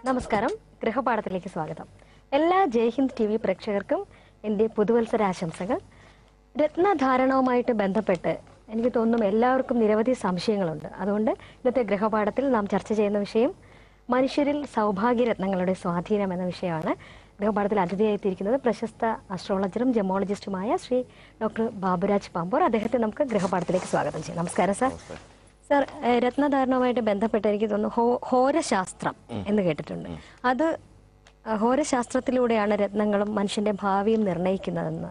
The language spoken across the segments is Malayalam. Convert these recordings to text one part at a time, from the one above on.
നമസ്കാരം, ഗൃഹപാഠത്തിലേക്ക് സ്വാഗതം. എല്ലാ ജയ്ഹിന്ദ് ടി വി പ്രേക്ഷകർക്കും എൻ്റെ പുതുവത്സരാശംസകൾ. രത്നധാരണവുമായിട്ട് ബന്ധപ്പെട്ട് എനിക്ക് തോന്നുന്നു എല്ലാവർക്കും നിരവധി സംശയങ്ങളുണ്ട്. അതുകൊണ്ട് ഇന്നത്തെ ഗൃഹപാഠത്തിൽ നാം ചർച്ച ചെയ്യുന്ന വിഷയം മനുഷ്യരിൽ സൗഭാഗ്യരത്നങ്ങളുടെ സ്വാധീനം എന്ന വിഷയമാണ്. ഗൃഹപാഠത്തിൽ അതിഥിയായിത്തിരിക്കുന്നത് പ്രശസ്ത അസ്ട്രോളജറും ജെമോളജിസ്റ്റുമായ ശ്രീ ഡോക്ടർ ബാബുരാജ് പാമ്പോർ. അദ്ദേഹത്തെ നമുക്ക് ഗൃഹപാഠത്തിലേക്ക് സ്വാഗതം ചെയ്യാം. നമസ്കാരം സാർ. സാർ, രത്നധാരണവുമായിട്ട് ബന്ധപ്പെട്ട് എനിക്ക് തോന്നുന്നു ഹോരശാസ്ത്രം എന്ന് കേട്ടിട്ടുണ്ട്. അത് ഹോരശാസ്ത്രത്തിലൂടെയാണ് രത്നങ്ങളും മനുഷ്യന്റെ ഭാവിയും നിർണ്ണയിക്കുന്നതെന്ന്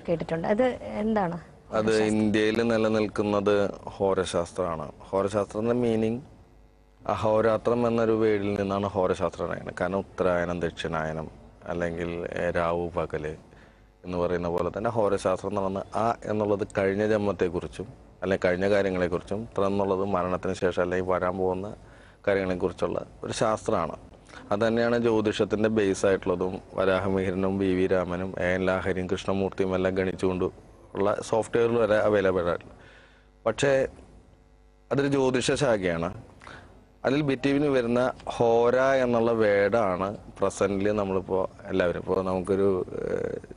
കേട്ടിട്ടുണ്ട്. അത് എന്താണ്? അത് ഇന്ത്യയിൽ നിലനിൽക്കുന്നത് ഹോരശാസ്ത്രമാണ്. ഹോരശാസ്ത്രത്തിന്റെ മീനിങ് അഹോരാത്രം എന്നൊരു വേടിൽ നിന്നാണ് ഹോരശാസ്ത്രം. കാരണം ഉത്തരായനം, ദക്ഷിണായനം അല്ലെങ്കിൽ രാവു പകല് എന്ന് പറയുന്ന പോലെ തന്നെ ഹോരശാസ്ത്രം എന്ന് പറഞ്ഞാൽ എന്നുള്ളത് കഴിഞ്ഞ ജന്മത്തെക്കുറിച്ചും അല്ലെങ്കിൽ കഴിഞ്ഞ കാര്യങ്ങളെക്കുറിച്ചും എന്നുള്ളത് മരണത്തിന് ശേഷം അല്ലെങ്കിൽ വരാൻ പോകുന്ന കാര്യങ്ങളെക്കുറിച്ചുള്ള ഒരു ശാസ്ത്രമാണ്. അത് തന്നെയാണ് ജ്യോതിഷത്തിന്റെ ബേസ് ആയിട്ടുള്ളതും. വരാഹമിഹിരനും ബി വി രാമനും എൻ ലാഹരിയും കൃഷ്ണമൂർത്തിയും എല്ലാം ഗണിച്ചുകൊണ്ട് ഉള്ള സോഫ്റ്റ്വെയറിൽ വരെ അവൈലബിൾ ആയിട്ടുള്ള. പക്ഷേ അതൊരു ജ്യോതിഷ ശാഖയാണ്. അതിൽ ബിറ്റ്വീന് വരുന്ന ഹോര എന്നുള്ള വേർഡാണ് പ്രസന്റിൽ നമ്മളിപ്പോൾ എല്ലാവരും ഇപ്പോൾ നമുക്കൊരു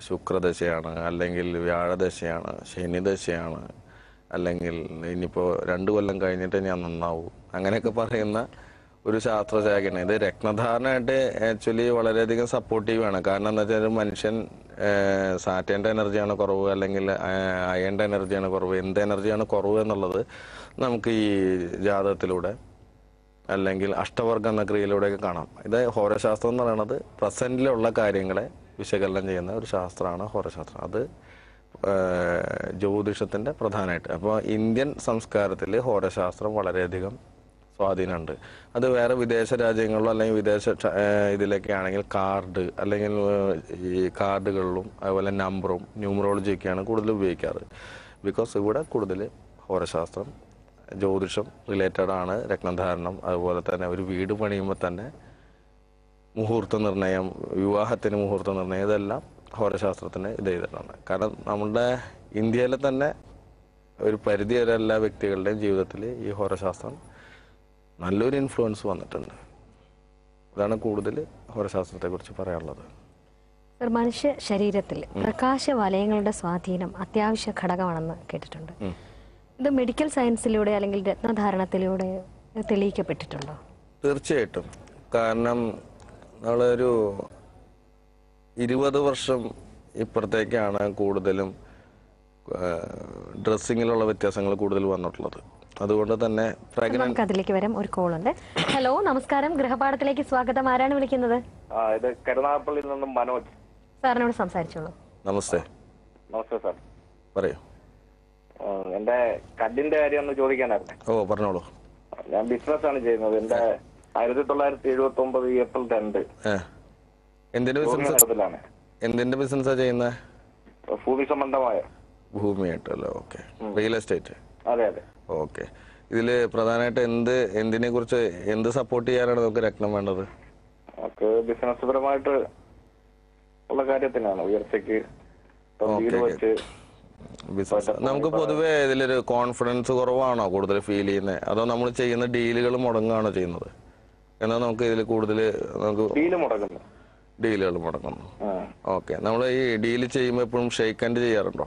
ശുക്രദശയാണ്, അല്ലെങ്കിൽ വ്യാഴദശയാണ്, ശനിദശയാണ്, അല്ലെങ്കിൽ ഇനിയിപ്പോൾ 2 കൊല്ലം കഴിഞ്ഞിട്ട് ഞാൻ നന്നാവൂ, അങ്ങനെയൊക്കെ പറയുന്ന ഒരു ശാസ്ത്രശാഖയാണ്. ഇത് രത്നധാരണയായിട്ട് ആക്ച്വലി വളരെയധികം സപ്പോർട്ടീവാണ്. കാരണം എന്താ വെച്ചാൽ മനുഷ്യൻ സാറ്റേൻ്റെ എനർജിയാണ് കുറവ്, അല്ലെങ്കിൽ അയണിൻ്റെ എനർജിയാണ് കുറവ്, എന്ത് എനർജിയാണ് കുറവ് എന്നുള്ളത് നമുക്ക് ഈ ജാതകത്തിലൂടെ അല്ലെങ്കിൽ അഷ്ടവർഗ എന്ന ക്രിയയിലൂടെയൊക്കെ കാണാം. ഇത് ഹോരശാസ്ത്രം എന്ന് പറയുന്നത് പ്രസന്റിലുള്ള കാര്യങ്ങളെ വിശകലനം ചെയ്യുന്ന ഒരു ശാസ്ത്രമാണ് ഹോരശാസ്ത്രം. അത് ജ്യോതിഷത്തിന്റെ പ്രധാനമായിട്ട്. അപ്പോൾ ഇന്ത്യൻ സംസ്കാരത്തിൽ ഹോരശാസ്ത്രം വളരെയധികം സ്വാധീനമുണ്ട്. അത് വേറെ വിദേശ രാജ്യങ്ങളിലോ അല്ലെങ്കിൽ വിദേശ ഇതിലൊക്കെ ആണെങ്കിൽ കാർഡ് അല്ലെങ്കിൽ ഈ കാർഡുകളിലും അതുപോലെ നമ്പറും ന്യൂമറോളജിയൊക്കെയാണ് കൂടുതൽ ഉപയോഗിക്കാറ്. ബിക്കോസ് ഇവിടെ കൂടുതൽ ഹോരശാസ്ത്രം ജ്യോതിഷം റിലേറ്റഡ് ആണ്. രത്നധാരണം, അതുപോലെ തന്നെ ഒരു വീട് പണിയുമ്പോൾ തന്നെ മുഹൂർത്ത നിർണയം, വിവാഹത്തിന് മുഹൂർത്ത നിർണയം, ഇതെല്ലാം ഹോരശാസ്ത്രത്തിന് ഇത് ചെയ്തിട്ടാണ്. കാരണം നമ്മുടെ ഇന്ത്യയിലെ തന്നെ ഒരു പരിധി വരെ എല്ലാ വ്യക്തികളുടെയും ജീവിതത്തിൽ ഈ ഹോരശാസ്ത്രം നല്ലൊരു ഇൻഫ്ലുവൻസ് വന്നിട്ടുണ്ട്. അതാണ് കൂടുതൽ ഹോരശാസ്ത്രത്തെക്കുറിച്ച് പറയാനുള്ളത്. സർ, മനുഷ്യ ശരീരത്തിൽ പ്രകാശവലയങ്ങളുടെ സ്വാധീനം അത്യാവശ്യ ഘടകമാണെന്ന് കേട്ടിട്ടുണ്ട്. ഇത് മെഡിക്കൽ സയൻസിലൂടെ അല്ലെങ്കിൽ രത്നധാരണത്തിലൂടെ തെളിയിക്കപ്പെട്ടിട്ടുണ്ടോ? തീർച്ചയായിട്ടും. കാരണം നമ്മളൊരു 20 വർഷം ഇപ്പുറത്തേക്കാണ് കൂടുതലും ഡ്രസ്സിങ്ങിലുള്ള വ്യത്യാസങ്ങൾ കൂടുതൽ വന്നിട്ടുള്ളത്. അതുകൊണ്ട് തന്നെ നമുക്ക് അതിലേക്ക് വരാം. ഒരു കോൾ ഉണ്ട്. ഹലോ, നമസ്കാരം, ഗൃഹപാഠത്തിലേക്ക് സ്വാഗതം. ആരാണ് വിളിക്കുന്നത്? ഇത് കരുനാഗപ്പള്ളിയിൽ നിന്നും മനോജ്. സാറിനോട് സംസാരിച്ചോളൂ. നമസ്തേ. നമസ്തേ സാർ. പറയൂ. എന്റെ കല്ലിന്റെ കാര്യം ഒന്ന് ചോദിക്കാനായിരുന്നു. ഓ, പറഞ്ഞോളൂ. ഞാൻ ബിസിനസ് ആണ് ചെയ്യുന്നത്. എന്റെ 1979 ഏപ്രിൽ 2 എന്തിന്റെ ബിസിനസ്സാ ചെയ്യുന്നത്? ഭൂമി സംബന്ധമായ. ഭൂമിയായിട്ടല്ലോ. ഓക്കെ. Real estate. അതെ അതെ. ഓക്കെ. ഇതില് പ്രധാനമായിട്ട് എന്തിനെ കുറിച്ച് എന്ത് സപ്പോർട്ട് ചെയ്യാനാണ് നമുക്ക് രത്നം വേണ്ടത്? നമുക്ക് ബിസിനസ് പരമായിട്ട് ഉള്ള കാര്യത്തിനാണ്. ഉയർച്ചയ്ക്ക് ബിസിനസ്. നമുക്ക് പൊതുവെ ഇതിലൊരു കോൺഫിഡൻസ് കുറവാണോ കൂടുതൽ ഫീൽ ചെയ്യുന്നത്, അതോ നമ്മൾ ചെയ്യുന്ന ഡീലുകൾ മുടങ്ങുകയാണോ ചെയ്യുന്നത്? എന്നാൽ നമുക്ക് ഇതിൽ കൂടുതൽ ഡീലുകൾ മുടങ്ങുന്നു. ഓക്കെ. നമ്മൾ ഈ ഡീല് ചെയ്യുമ്പോൾ എപ്പോഴും ഷെയ്ക്ക് ഹാൻഡ് ചെയ്യാറുണ്ടോ?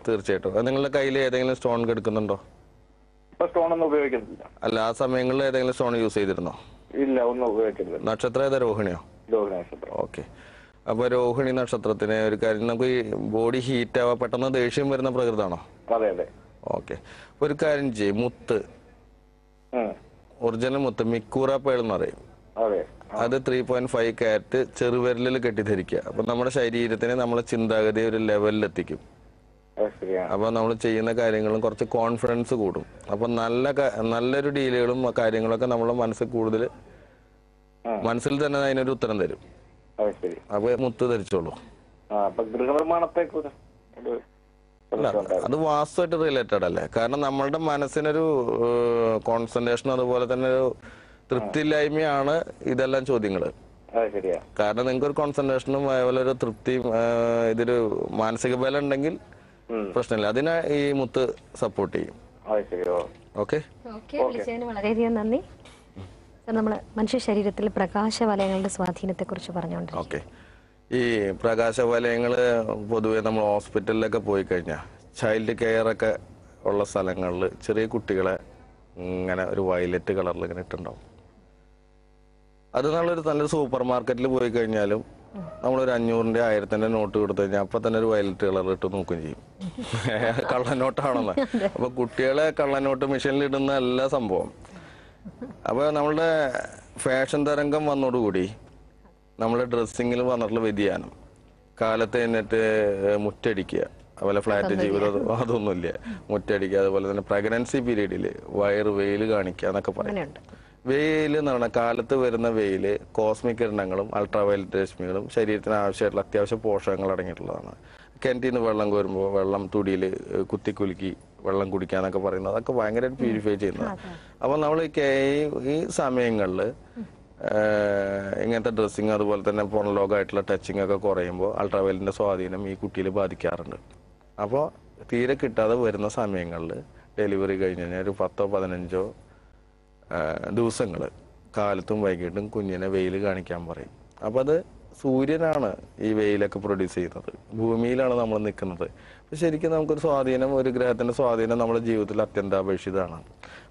തീർച്ചയായിട്ടും. നിങ്ങളുടെ കയ്യിൽ ഏതെങ്കിലും സ്റ്റോൺ എടുക്കുന്നുണ്ടോ? അല്ല, ആ സമയങ്ങളിൽ ഏതെങ്കിലും സ്റ്റോൺ യൂസ് ചെയ്തിരുന്നോ? ഇല്ല, ഒന്നും ഉപയോഗിക്കുന്നില്ല. നക്ഷത്രം ഏതാ? രോഹിണിയോ? ഓക്കെ. അപ്പൊ രോഹിണി നക്ഷത്രത്തിന് ഒരു കാര്യം, നമുക്ക് ഈ ബോഡി ഹീറ്റ് ആവാ, പെട്ടെന്ന് ദേഷ്യം വരുന്ന പ്രകൃതാണോ? ഓക്കെ. ഒരു കാര്യം ചെയ്യും, മുത്ത്, ഒറിജിനൽ മുത്ത്, മിക്കൂറ പേൾ എന്ന് പറയും. അത് 3.5 കാരറ്റ് ചെറുവിരലിൽ കെട്ടിധരിക്കുക. അപ്പൊ നമ്മുടെ ശരീരത്തിനെ നമ്മളെ ചിന്താഗതി ഒരു ലെവലിൽ എത്തിക്കും. അപ്പൊ നമ്മൾ ചെയ്യുന്ന കാര്യങ്ങളും കുറച്ച് കോൺഫിഡൻസ് കൂടും. അപ്പൊ നല്ലൊരു ഡീലുകളും കാര്യങ്ങളൊക്കെ നമ്മളെ മനസ്സിൽ കൂടുതൽ മനസ്സിൽ തന്നെ അതിനൊരു ഉത്തരം തരും. അപ്പൊ മുത്ത് ധരിച്ചോളൂ. അത് വാസ്തുവായിട്ട് റിലേറ്റഡ് അല്ലേ? കാരണം നമ്മളുടെ മനസ്സിനൊരു കോൺസെൻട്രേഷൻ, അതുപോലെ തന്നെ ഒരു തൃപ്തിയില്ലായ്മയാണ് ഇതെല്ലാം ചോദ്യങ്ങള്. കാരണം നിങ്ങൾക്ക് ഒരു കോൺസെൻട്രേഷനും അതുപോലെ ഒരു തൃപ്തിയും ഇതൊരു മാനസിക ബലം ഉണ്ടെങ്കിൽ പ്രശ്നമില്ല. അതിനെ ഈ മുത്ത് സപ്പോർട്ട് ചെയ്യും. വളരെയധികം നന്ദി. നമ്മൾ മനുഷ്യ ശരീരത്തിൽ പ്രകാശവലയങ്ങളുടെ സ്വാധീനത്തെക്കുറിച്ച് പറഞ്ഞുകൊണ്ടിരിക്കും. ഓക്കെ. ഈ പ്രകാശവലയങ്ങൾ പൊതുവെ നമ്മൾ ഹോസ്പിറ്റലിലൊക്കെ പോയി കഴിഞ്ഞാൽ ചൈൽഡ് കെയർ ഒക്കെ ഉള്ള സ്ഥലങ്ങളിൽ ചെറിയ കുട്ടികളെ ഇങ്ങനെ ഒരു വയലറ്റ് കളറിൽ ഇങ്ങനെ ഇട്ടുണ്ടാവും. അത് നല്ലൊരു സൂപ്പർ മാർക്കറ്റിൽ പോയി കഴിഞ്ഞാലും നമ്മളൊരു 500-ന്റെ 1000-ന്റെ നോട്ട് കൊടുത്തു കഴിഞ്ഞാൽ അപ്പൊ തന്നെ ഒരു വയലറ്റ് കളർ ഇട്ട് നോക്കുകയും ചെയ്യും. കള്ളനോട്ടാണെന്ന്. അപ്പൊ കുട്ടികളെ കള്ളനോട്ട് മെഷീനിൽ ഇടുന്ന എല്ലാ സംഭവം. അപ്പൊ നമ്മളുടെ ഫാഷൻ തരംഗം വന്നതോടുകൂടി നമ്മുടെ ഡ്രസ്സിങ്ങിൽ വന്നിട്ടുള്ള വ്യതിയാനം, കാലത്ത് എന്നിട്ട് മുറ്റടിക്കുക, അതുപോലെ ഫ്ലാറ്റ് ജീവിതം അതൊന്നുമില്ല, മുറ്റടിക്കുക, അതുപോലെ തന്നെ പ്രഗ്നൻസി പീരീഡിൽ വെയിൽ കാണിക്കുക എന്നൊക്കെ പറയും. വെയിൽ എന്ന് പറഞ്ഞാൽ കാലത്ത് വരുന്ന വെയില് കോസ്മിക് കിരണങ്ങളും അൾട്രാവയലറ്റ് രശ്മികളും ശരീരത്തിന് ആവശ്യമായിട്ടുള്ള അത്യാവശ്യ പോഷകങ്ങൾ അടങ്ങിയിട്ടുള്ളതാണ്. കിണറ്റിന്ന് വെള്ളം കോരുമ്പോൾ വെള്ളം തുടിയിൽ കുത്തിക്കുലുക്കി വെള്ളം കുടിക്കാന്നൊക്കെ പറയുന്നത് അതൊക്കെ ഭയങ്കരമായിട്ട് പ്യൂരിഫൈ ചെയ്യുന്നതാണ്. അപ്പൊ നമ്മൾ ഈ സമയങ്ങളിൽ ഇങ്ങനത്തെ ഡ്രസ്സിങ് അതുപോലെ തന്നെ പുറംലോകമായിട്ടുള്ള ടച്ചിങ് ഒക്കെ കുറയുമ്പോൾ അൾട്രാവയലറ്റിന്റെ സ്വാധീനം ഈ കുട്ടിയിൽ ബാധിക്കാറുണ്ട്. അപ്പോൾ തീരെ കിട്ടാതെ വരുന്ന സമയങ്ങളിൽ ഡെലിവറി കഴിഞ്ഞ് കഴിഞ്ഞാൽ ഒരു 10-15 ദിവസങ്ങൾ കാലത്തും വൈകിട്ടും കുഞ്ഞിനെ വെയിൽ കാണിക്കാൻ പറയും. അപ്പോൾ അത് സൂര്യനാണ് ഈ വെയിലൊക്കെ പ്രൊഡ്യൂസ് ചെയ്യുന്നത്, ഭൂമിയിലാണ് നമ്മൾ നിൽക്കുന്നത്. അപ്പം ശരിക്കും നമുക്കൊരു സ്വാധീനം, ഒരു ഗ്രഹത്തിന്റെ സ്വാധീനം നമ്മുടെ ജീവിതത്തിൽ അത്യന്താപേക്ഷിതമാണ്.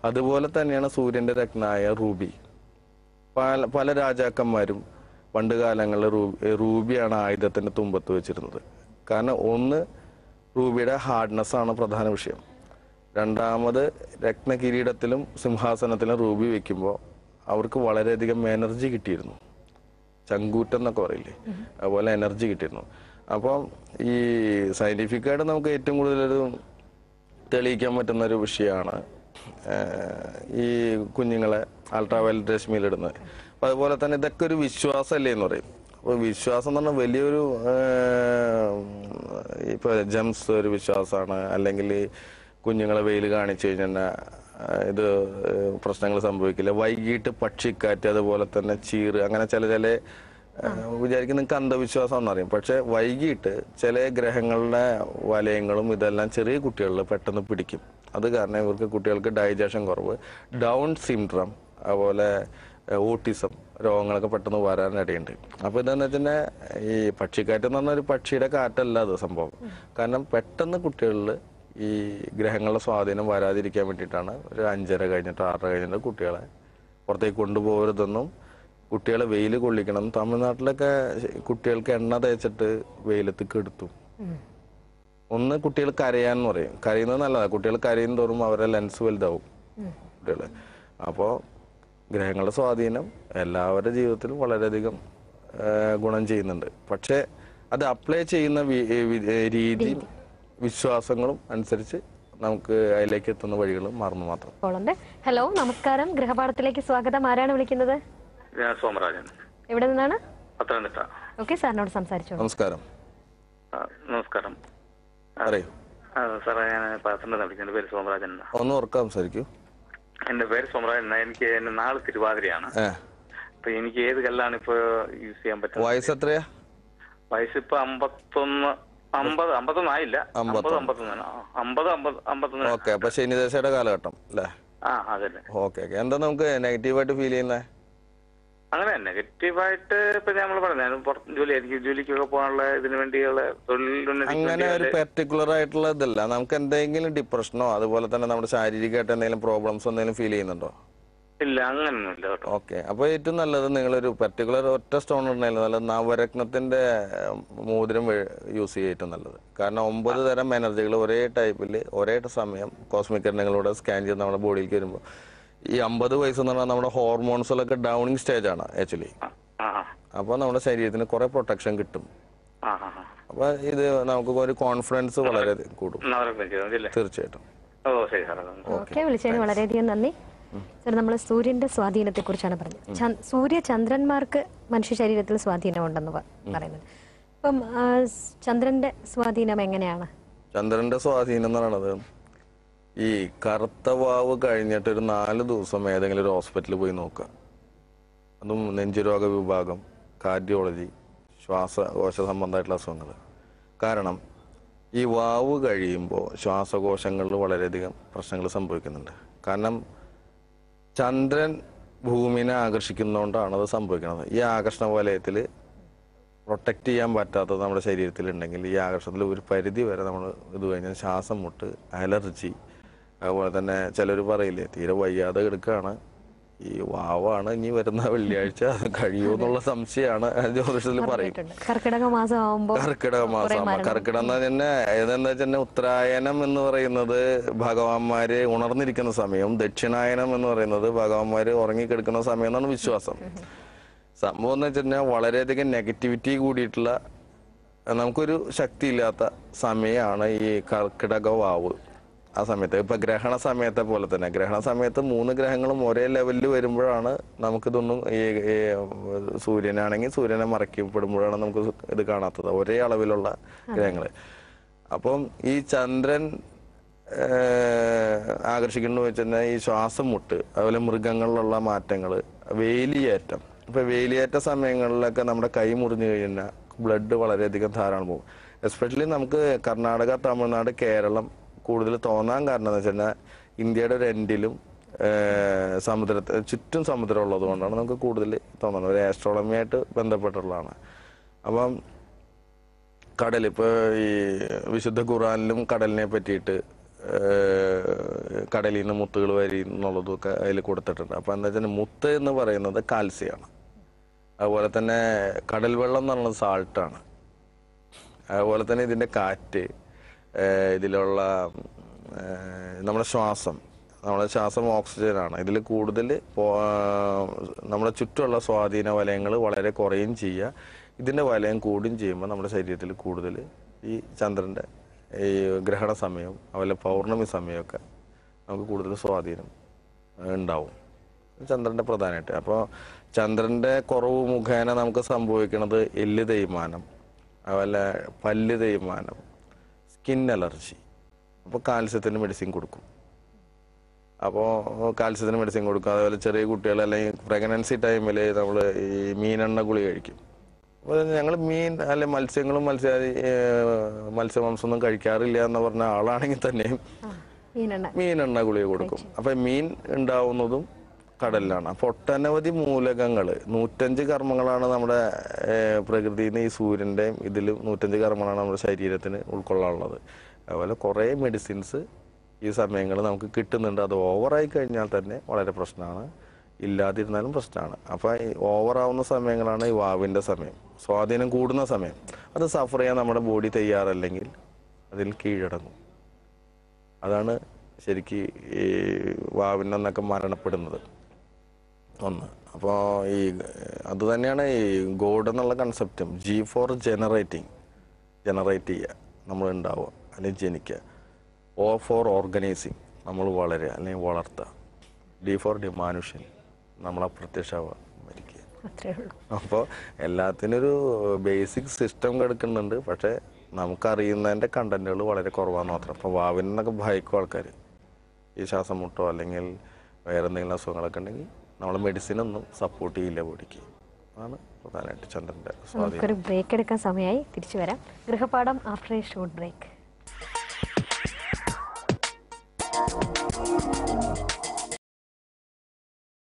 അതുപോലെ തന്നെയാണ് സൂര്യന്റെ രത്നമായ റൂബി. പല രാജാക്കന്മാരും പണ്ട് കാലങ്ങളിൽ റൂബിയാണ് ആയുധത്തിന്റെ തുമ്പത്ത് വെച്ചിരുന്നത്. കാരണം ഒന്ന്, റൂബിയുടെ ഹാർഡ്നെസ് ആണ് പ്രധാന വിഷയം. രണ്ടാമത്, രത്നകിരീടത്തിലും സിംഹാസനത്തിലും റൂബി വെക്കുമ്പോൾ അവർക്ക് വളരെയധികം എനർജി കിട്ടിയിരുന്നു. ചങ്കൂറ്റം എന്നൊക്കെ പറയില്ലേ, അതുപോലെ എനർജി കിട്ടിയിരുന്നു. അപ്പം ഈ സയന്റിഫിക്കായിട്ട് നമുക്ക് ഏറ്റവും കൂടുതലൊരു തെളിയിക്കാൻ പറ്റുന്ന ഒരു വിഷയമാണ് ഈ കുഞ്ഞുങ്ങളെ അൾട്രാവയലറ്റ് രശ്മിയിലിടുന്നത്. അപ്പം അതുപോലെ തന്നെ ഇതൊക്കെ ഒരു വിശ്വാസമല്ലേ എന്ന് പറയും. അപ്പോൾ വിശ്വാസം എന്ന് പറഞ്ഞാൽ വലിയൊരു ഇപ്പൊ ജംസ് ഒരു വിശ്വാസമാണ്, അല്ലെങ്കിൽ കുഞ്ഞുങ്ങളെ വെയിൽ കാണിച്ചു കഴിഞ്ഞാൽ ഇത് പ്രശ്നങ്ങൾ സംഭവിക്കില്ല. വൈകിട്ട് പക്ഷിക്കാറ്റ്, അതുപോലെ തന്നെ ചീറ്, അങ്ങനെ ചില വിചാരിക്കും നിങ്ങൾക്ക് അന്ധവിശ്വാസം എന്നറിയും. പക്ഷെ വൈകിട്ട് ചില ഗ്രഹങ്ങളുടെ വലയങ്ങളും ഇതെല്ലാം ചെറിയ കുട്ടികളിൽ പെട്ടെന്ന് പിടിക്കും. അത് കാരണം ഇവർക്ക് കുട്ടികൾക്ക് ഡൈജഷൻ കുറവ്, ഡൗൺ സിൻഡ്രം, അതുപോലെ ഓട്ടിസം രോഗങ്ങളൊക്കെ പെട്ടെന്ന് വരാനിടയുണ്ട്. അപ്പോൾ ഇതെന്ന് വെച്ചാൽ ഈ പക്ഷിക്കാറ്റ് എന്ന് പറഞ്ഞ ഒരു പക്ഷിയുടെ കാറ്റല്ല അത് സംഭവം. കാരണം പെട്ടെന്ന് കുട്ടികളിൽ ഈ ഗ്രഹങ്ങളുടെ സ്വാധീനം വരാതിരിക്കാൻ വേണ്ടിയിട്ടാണ് ഒരു 5:30 കഴിഞ്ഞിട്ട് 6:30 കഴിഞ്ഞിട്ട് കുട്ടികളെ പുറത്തേക്ക് കൊണ്ടുപോകരുതെന്നും കുട്ടികളെ വെയിൽ കൊള്ളിക്കണം. തമിഴ്നാട്ടിലൊക്കെ കുട്ടികൾക്ക് എണ്ണ തേച്ചിട്ട് വെയിലത്ത് കെടുത്തും. ഒന്ന്, കുട്ടികൾ കരയാന്ന് പറയും. കരയുന്നത് നല്ലതാണ്. കുട്ടികൾ കരയും തോറും അവരുടെ ലെൻസ് വലുതാവും കുട്ടികൾ. അപ്പോൾ ഗ്രഹങ്ങളുടെ സ്വാധീനം എല്ലാവരുടെ ജീവിതത്തിലും വളരെയധികം ഗുണം ചെയ്യുന്നുണ്ട്. പക്ഷെ അത് അപ്ലൈ ചെയ്യുന്ന രീതി, വിശ്വാസങ്ങളും അനുസരിച്ച് നമുക്ക് അതിലേക്ക് എത്തുന്ന വഴികളും മാറുന്നു മാത്രം. ഹലോ, നമസ്കാരം. ഗൃഹപാഠത്തിലേക്ക് സ്വാഗതം. ആരാണ് വിളിക്കുന്നത്? സോമരാജൻ. എവിടെ നിന്നാണ്? പത്തനംതിട്ട. ഓക്കെ, സാറിനോട് സംസാരിച്ചു. നമസ്കാരം. നമസ്കാരം. അറിയോ സാറേ, ഞാൻ പത്തനംതിട്ട വിളിക്കുന്നത്. പേര് സോമരാജൻ. ഒന്ന് ഉറക്കം സംസാരിക്കൂ. എന്റെ പേര് സോമരാജൻ. എനിക്ക് നാളെ തിരുവാതിരയാണ്. അപ്പൊ എനിക്ക് ഏത് കല്ലാണ് ഇപ്പൊ യൂസ് ചെയ്യാൻ പറ്റും? വയസ്സ് എത്രയാ? വയസ്സിപ്പോ 51 ആയില്ല. 50. ഓക്കെ. അപ്പൊ ശനിദശയുടെ കാലഘട്ടം അല്ലേ? അതല്ലേ. ഓക്കെ. എന്താ നമുക്ക് നെഗറ്റീവായിട്ട് ഫീൽ ചെയ്യുന്നത്? അങ്ങനെ നെഗറ്റീവായിട്ട് ഇപ്പൊ നമ്മൾ പറഞ്ഞു ജോലിക്കൊക്കെ പോകാനുള്ള ഇതിനു വേണ്ടിയുള്ള അങ്ങനെ ഒരു പെർട്ടിക്കുലർ ആയിട്ടുള്ള ഇതല്ല. നമുക്ക് എന്തെങ്കിലും ഡിപ്രഷനോ അതുപോലെ തന്നെ നമ്മുടെ ശാരീരികമായിട്ട് എന്തെങ്കിലും പ്രോബ്ലംസ് എന്തെങ്കിലും ഫീൽ ചെയ്യുന്നുണ്ടോ? ഇല്ല, അങ്ങനൊന്നുമില്ല. ഓക്കെ. അപ്പൊ ഏറ്റവും നല്ലത് നിങ്ങളൊരു പെർട്ടിക്കുലർ ഒറ്റ സ്റ്റോൺ ഉണ്ടെങ്കിൽ നല്ലത് നവരത്നത്തിന്റെ മോതിരം യൂസ് ചെയ്യുക ഏറ്റവും നല്ലത്. കാരണം 9 തരം എനർജികൾ ഒരേ ടൈപ്പിൽ ഒരേ സമയം കോസ്മിക് കിരണങ്ങളിലൂടെ സ്കാൻ ചെയ്ത് നമ്മുടെ ബോഡിയിലേക്ക് വരുമ്പോൾ ഈ 50 വയസ്സ് എന്ന് പറഞ്ഞാൽ നമ്മുടെ ഹോർമോൺസിലൊക്കെ ഡൗണിങ് സ്റ്റേജ് ആണ് ആക്ച്വലി. അപ്പൊ നമ്മുടെ ശരീരത്തിന് കുറെ പ്രൊട്ടക്ഷൻ കിട്ടും. അപ്പൊ ഇത് നമുക്ക് ഒരു കോൺഫിഡൻസ് വളരെ കൂടും. തീർച്ചയായിട്ടും. ഓക്കെ, വിളിച്ചതിന് വളരെയധികം നന്ദി. സർ, നമ്മൾ സൂര്യന്റെ സ്വാധീനത്തെ കുറിച്ചാണ് പറഞ്ഞത്. സൂര്യചന്ദ്രന്മാർക്ക് മനുഷ്യ ശരീരത്തിൽ സ്വാധീനം ഉണ്ടെന്ന് പറയുന്നത്. അപ്പം ചന്ദ്രന്റെ സ്വാധീനം എങ്ങനെയാണ്? ചന്ദ്രന്റെ സ്വാധീനം എന്ന് പറയുന്നത് ഈ കറുത്ത വാവ് കഴിഞ്ഞിട്ട് ഒരു 4 ദിവസം ഏതെങ്കിലും ഒരു ഹോസ്പിറ്റലിൽ പോയി നോക്കുക. അതും നെഞ്ചുരോഗ വിഭാഗം, കാർഡിയോളജി, ശ്വാസകോശ സംബന്ധമായിട്ടുള്ള അസുഖങ്ങൾ. കാരണം ഈ വാവ് കഴിയുമ്പോൾ ശ്വാസകോശങ്ങളിൽ വളരെയധികം പ്രശ്നങ്ങൾ സംഭവിക്കുന്നുണ്ട്. കാരണം ചന്ദ്രൻ ഭൂമിനെ ആകർഷിക്കുന്നതുകൊണ്ടാണ് അത് സംഭവിക്കുന്നത്. ഈ ആകർഷണ വലയത്തിൽ പ്രൊട്ടക്റ്റ് ചെയ്യാൻ പറ്റാത്തത് നമ്മുടെ ശരീരത്തിലുണ്ടെങ്കിൽ ഈ ആകർഷണത്തിൽ ഒരു പരിധി വരെ നമ്മൾ ഇത് കഴിഞ്ഞാൽ ശ്വാസം മുട്ട്, അലർജി, അതുപോലെ തന്നെ ചിലർ പറയില്ലേ തീരെ വയ്യാതെ കിടക്കുകയാണ്, ഈ വാവാണ് ഇനി വരുന്ന വെള്ളിയാഴ്ച അത് കഴിയുമോ എന്നുള്ള സംശയമാണ് ജ്യോതിഷത്തിൽ പറയും. കർക്കിടക മാസം ആവുമ്പോൾ കർക്കിടകം തന്നെ ഏതെന്ന് വെച്ചാൽ ഉത്തരായനം എന്ന് പറയുന്നത് ഭഗവാന്മാര് ഉണർന്നിരിക്കുന്ന സമയം, ദക്ഷിണായനം എന്ന് പറയുന്നത് ഭഗവാന്മാര് ഉറങ്ങിക്കിടക്കുന്ന സമയം എന്നാണ് വിശ്വാസം. സംഭവം എന്ന് വെച്ചിട്ടുണ്ടെങ്കിൽ വളരെയധികം നെഗറ്റിവിറ്റി കൂടിയിട്ടുള്ള നമുക്കൊരു ശക്തി ഇല്ലാത്ത സമയമാണ് ഈ കർക്കിടക വാവ്. ആ സമയത്ത് ഇപ്പൊ ഗ്രഹണ സമയത്തെ പോലെ തന്നെ ഗ്രഹണ സമയത്ത് 3 ഗ്രഹങ്ങളും ഒരേ ലെവലിൽ വരുമ്പോഴാണ് നമുക്കിതൊന്നും ഈ സൂര്യനാണെങ്കിൽ സൂര്യനെ മറക്കപ്പെടുമ്പോഴാണ് നമുക്ക് ഇത് കാണാത്തത്, ഒരേ അളവിലുള്ള ഗ്രഹങ്ങള്. അപ്പം ഈ ചന്ദ്രൻ ആകർഷിക്കുന്നു വെച്ചാൽ ഈ ശ്വാസം മുട്ട്, അതുപോലെ മൃഗങ്ങളിലുള്ള മാറ്റങ്ങള്, വേലിയേറ്റം. ഇപ്പൊ വേലിയേറ്റ സമയങ്ങളിലൊക്കെ നമ്മുടെ കൈ മുറിഞ്ഞു കഴിഞ്ഞാൽ ബ്ലഡ് വളരെയധികം ധാരാളം പോകും. എസ്പെഷ്യലി നമുക്ക് കർണാടക, തമിഴ്നാട്, കേരളം കൂടുതൽ തോന്നാൻ കാരണം എന്ന് വെച്ചാൽ ഇന്ത്യയുടെ ഒരു എൻഡിലും ചുറ്റും സമുദ്രം ഉള്ളത് കൊണ്ടാണ് നമുക്ക് കൂടുതൽ തോന്നുന്നത്. ഒരു ആസ്ട്രോണമിയായിട്ട് ബന്ധപ്പെട്ടുള്ളതാണ്. അപ്പം കടൽ, ഇപ്പോൾ ഈ വിശുദ്ധ ഖുറാനിലും കടലിനെ പറ്റിയിട്ട് കടലിൽ നിന്ന് മുത്തുകൾ വരി എന്നുള്ളതൊക്കെ അതിൽ കൊടുത്തിട്ടുണ്ട്. അപ്പം എന്താ വെച്ചാൽ മുത്ത് എന്ന് പറയുന്നത് കാൽസ്യമാണ്. അതുപോലെ തന്നെ കടൽ വെള്ളം എന്ന് പറയുന്നത് സാൾട്ടാണ്. അതുപോലെ തന്നെ ഇതിൻ്റെ കാറ്റ്, ഇതിലുള്ള നമ്മുടെ ശ്വാസം ഓക്സിജനാണ്. ഇതിൽ കൂടുതൽ നമ്മുടെ ചുറ്റുമുള്ള സ്വാധീന വലയങ്ങൾ വളരെ കുറയും ചെയ്യുക. ഇതിൻ്റെ വലയം കൂടുകയും ചെയ്യുമ്പോൾ നമ്മുടെ ശരീരത്തിൽ കൂടുതൽ ഈ ചന്ദ്രൻ്റെ ഈ ഗ്രഹണ സമയവും അതുപോലെ പൗർണമി സമയമൊക്കെ നമുക്ക് കൂടുതൽ സ്വാധീനം ഉണ്ടാവും ചന്ദ്രൻ്റെ പ്രധാനമായിട്ട്. അപ്പോൾ ചന്ദ്രൻ്റെ കുറവ് മുഖേന നമുക്ക് സംഭവിക്കുന്നത് എല്ല് തേയ്മാനം, അതുപോലെ പല്ല് തേയ്മാനം, സ്കിൻ അലർജി. അപ്പോൾ കാൽസ്യത്തിന് മെഡിസിൻ കൊടുക്കും. അപ്പോൾ കാൽസ്യത്തിന് മെഡിസിൻ കൊടുക്കും. അതുപോലെ ചെറിയ കുട്ടികൾ അല്ലെങ്കിൽ പ്രഗ്നൻസി ടൈമിൽ നമ്മൾ ഈ മീനെണ്ണ ഗുളിക കഴിക്കും. അപ്പോൾ ഞങ്ങൾ മീൻ അല്ലെ മത്സ്യങ്ങളും മത്സ്യമാംസമൊന്നും കഴിക്കാറില്ല എന്ന് പറഞ്ഞ ആളാണെങ്കിൽ തന്നെയും മീനെണ്ണ ഗുളിക കൊടുക്കും. അപ്പം മീൻ ഉണ്ടാവുന്നതും കടലിലാണ്. അപ്പോൾ ഒട്ടനവധി മൂലകങ്ങൾ, 105 കർമ്മങ്ങളാണ് നമ്മുടെ പ്രകൃതിയിൽ നിന്ന് ഈ സൂര്യൻ്റെയും ഇതിൽ 105 കർമ്മങ്ങളാണ് നമ്മുടെ ശരീരത്തിന് ഉൾക്കൊള്ളാനുള്ളത്. അതുപോലെ കുറേ മെഡിസിൻസ് ഈ സമയങ്ങളിൽ നമുക്ക് കിട്ടുന്നുണ്ട്. അത് ഓവറായി കഴിഞ്ഞാൽ തന്നെ വളരെ പ്രശ്നമാണ്, ഇല്ലാതിരുന്നാലും പ്രശ്നമാണ്. അപ്പോൾ ഈ ഓവറാവുന്ന സമയങ്ങളാണ് ഈ വാവിൻ്റെ സമയം, സ്വാധീനം കൂടുന്ന സമയം. അത് സഫർ ചെയ്യാൻ നമ്മുടെ ബോഡി തയ്യാറല്ലെങ്കിൽ അതിൽ കീഴടങ്ങും. അതാണ് ശരിക്ക് ഈ വാവിനൊന്നൊക്കെ മരണപ്പെടുന്നത് ഒന്ന്. അപ്പോൾ ഈ അത് തന്നെയാണ് ഈ ഗോഡ് എന്നുള്ള കൺസെപ്റ്റും. ജി ഫോർ ജനറേറ്റ് ചെയ്യുക, നമ്മൾ ഉണ്ടാവുക അല്ലെങ്കിൽ ജനിക്കുക. ഓ ഫോർ ഓർഗനൈസിങ്, നമ്മൾ വളരുക അല്ലെങ്കിൽ വളർത്തുക. ഡി ഫോർ ഡിമാനുഷ്യൻ, നമ്മൾ അപ്രത്യക്ഷമാവുക, മരിക്കുക. അപ്പോൾ എല്ലാത്തിനൊരു ബേസിക് സിസ്റ്റം കിടക്കുന്നുണ്ട്. പക്ഷേ നമുക്കറിയുന്നതിൻ്റെ കണ്ടന്റുകൾ വളരെ കുറവാന്ന് മാത്രം. അപ്പോൾ വാവിനൊക്കെ ഭയക്കും ആൾക്കാർ. ഈ ശ്വാസം മുട്ടോ അല്ലെങ്കിൽ വേറെ എന്തെങ്കിലും അസുഖങ്ങളൊക്കെ ഉണ്ടെങ്കിൽ നമ്മൾ മെഡിസിനൊന്നും സപ്പോർട്ട് ചെയ്യില്ല ബോഡിക്ക്. അതാണ് പ്രധാനമായിട്ട് ചന്ദ്രൻ്റെ സ്വാധീനം. നമുക്കൊരു ബ്രേക്ക് എടുക്കാൻ സമയമായി, തിരിച്ചു വരാം. ഗൃഹപാഠം ആഫ്റ്റർ എ ഷോർട്ട് ബ്രേക്ക്.